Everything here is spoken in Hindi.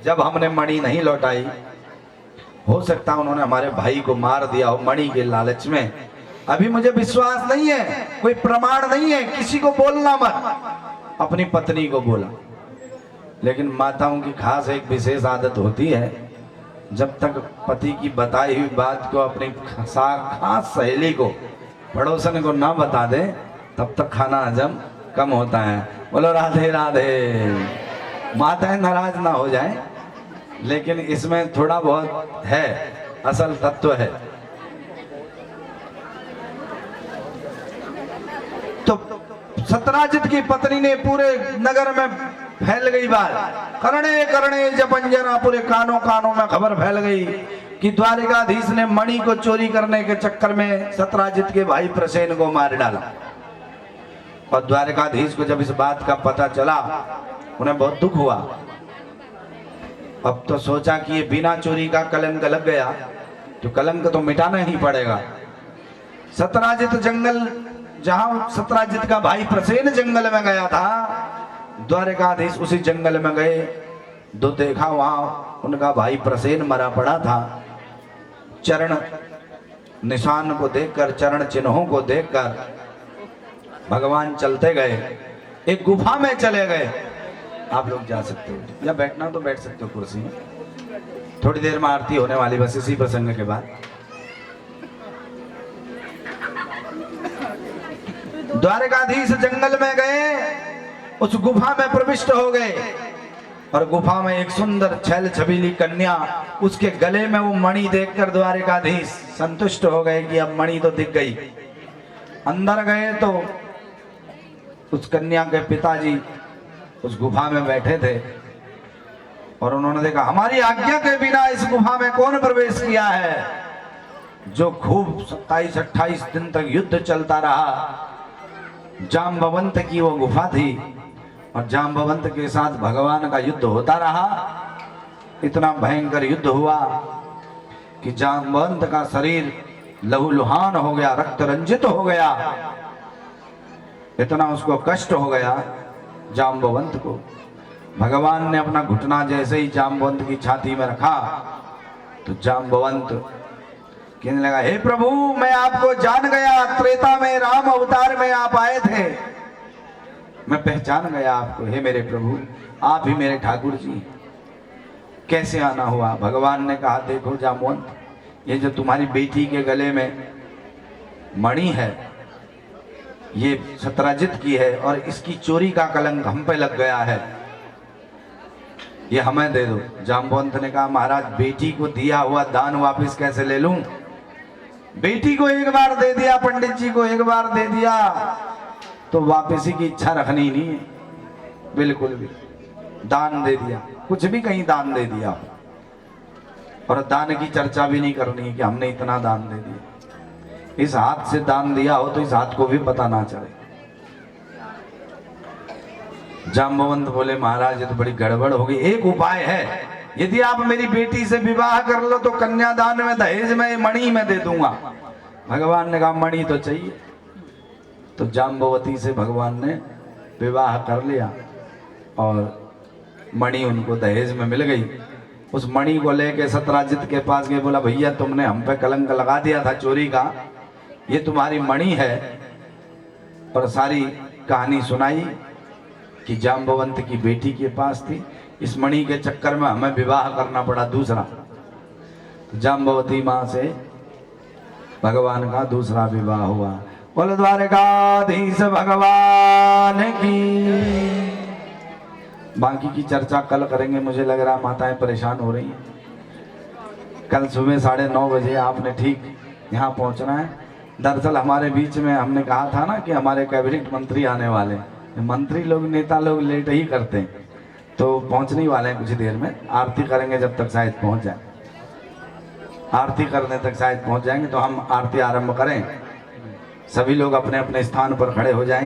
जब हमने मणि नहीं लौटाई, हो सकता उन्होंने हमारे भाई को मार दिया हो मणि के लालच में। अभी मुझे विश्वास नहीं है, कोई प्रमाण नहीं है, किसी को बोलना मत। अपनी पत्नी को बोला। लेकिन माताओं की खास एक विशेष आदत होती है, जब तक पति की बताई हुई बात को अपनी खास सहेली को, पड़ोसन को ना बता दे, तब तक खाना हजम कम होता है। बोलो राधे राधे। माताएं नाराज ना हो जाएं, लेकिन इसमें थोड़ा बहुत है, असल तत्व है। तो सत्राजित की पत्नी ने पूरे नगर में फैल गई बात, करणे करणे जपंजना, पूरे कानों कानों में खबर फैल गई कि द्वारिकाधीश ने मणि को चोरी करने के चक्कर में सत्राजित के भाई प्रसेन को मार डाला। और द्वारिकाधीश को जब इस बात का पता चला, उन्हें बहुत दुख हुआ। अब तो सोचा कि ये बिना चोरी का कलंक लग गया, तो कलंक तो मिटाना ही पड़ेगा। सत्राजित जंगल, जहां सत्राजित का भाई प्रसेन जंगल में गया था, द्वारिकाधीश उसी जंगल में गए। तो देखा वहां उनका भाई प्रसेन मरा पड़ा था। चरण निशान को देखकर, चरण चिन्हों को देखकर भगवान चलते गए, एक गुफा में चले गए। आप लोग जा सकते हो, या बैठना तो बैठ सकते हो कुर्सी में। थोड़ी देर में आरती होने वाली, बस इसी प्रसंग के बाद। द्वारिकाधीश जंगल में गए, उस गुफा में प्रविष्ट हो गए। और गुफा में एक सुंदर छैल छबीली कन्या, उसके गले में वो मणि देखकर द्वारिकाधीश संतुष्ट हो गए कि अब मणि तो दिख गई। अंदर गए तो उस कन्या के पिताजी उस गुफा में बैठे थे, और उन्होंने देखा हमारी आज्ञा के बिना इस गुफा में कौन प्रवेश किया है। जो खूब 27-28 दिन तक युद्ध चलता रहा, जाम्बवंत की वो गुफा थी, और जाम्बवंत के साथ भगवान का युद्ध होता रहा। इतना भयंकर युद्ध हुआ कि जाम्बवंत का शरीर लहूलुहान हो गया, रक्त रंजित हो गया। इतना उसको कष्ट हो गया जाम्बवंत को। भगवान ने अपना घुटना जैसे ही जाम्बवंत की छाती में रखा, तो जाम्बवंत कहने लगा, हे प्रभु, मैं आपको जान गया, त्रेता में राम अवतार में आप आए थे, मैं पहचान गया आपको। हे मेरे प्रभु, आप ही मेरे ठाकुर जी। कैसे आना हुआ? भगवान ने कहा, देखो जाम्बवंत, ये जो तुम्हारी बेटी के गले में मणि है, ये सत्राजित की है, और इसकी चोरी का कलंक हम पे लग गया है, ये हमें दे दो। जाम्बवंत ने कहा, महाराज, बेटी को दिया हुआ दान वापस कैसे ले लूं? बेटी को एक बार दे दिया, पंडित जी को एक बार दे दिया, तो वापसी की इच्छा रखनी नहीं है बिल्कुल भी। दान दे दिया, कुछ भी कहीं दान दे दिया, और दान की चर्चा भी नहीं करनी है कि हमने इतना दान दे दिया। इस हाथ से दान दिया हो तो इस हाथ को भी पता ना चले। जाम्बवंत बोले, महाराज ये तो बड़ी गड़बड़ हो गई, एक उपाय है, यदि आप मेरी बेटी से विवाह कर लो तो कन्यादान में, दहेज में मणि में दे दूंगा। भगवान ने कहा, मणि तो चाहिए। तो जाम्बवती से भगवान ने विवाह कर लिया, और मणि उनको दहेज में मिल गई। उस मणि को लेके सत्राजित के पास गए, बोला, भैया तुमने हम पे कलंक लगा दिया था चोरी का, ये तुम्हारी मणि है। और सारी कहानी सुनाई कि जाम्बवंत की बेटी के पास थी, इस मणि के चक्कर में हमें विवाह करना पड़ा दूसरा। जाम्बवती मां से भगवान का दूसरा विवाह हुआ। बोलो द्वारकाधीश भगवान की। बाकी की चर्चा कल करेंगे, मुझे लग रहा माताएं परेशान हो रही हैं। कल सुबह 9:30 बजे आपने ठीक यहाँ पहुँचना है। दरअसल हमारे बीच में हमने कहा था ना कि हमारे कैबिनेट मंत्री आने वाले, मंत्री लोग, नेता लोग लेट ही करते हैं, तो पहुँचने वाले हैं कुछ देर में। आरती करेंगे जब तक शायद पहुँच जाए, आरती करने तक शायद पहुँच जाएंगे, तो हम आरती आरंभ करें। सभी लोग अपने अपने स्थान पर खड़े हो जाएं।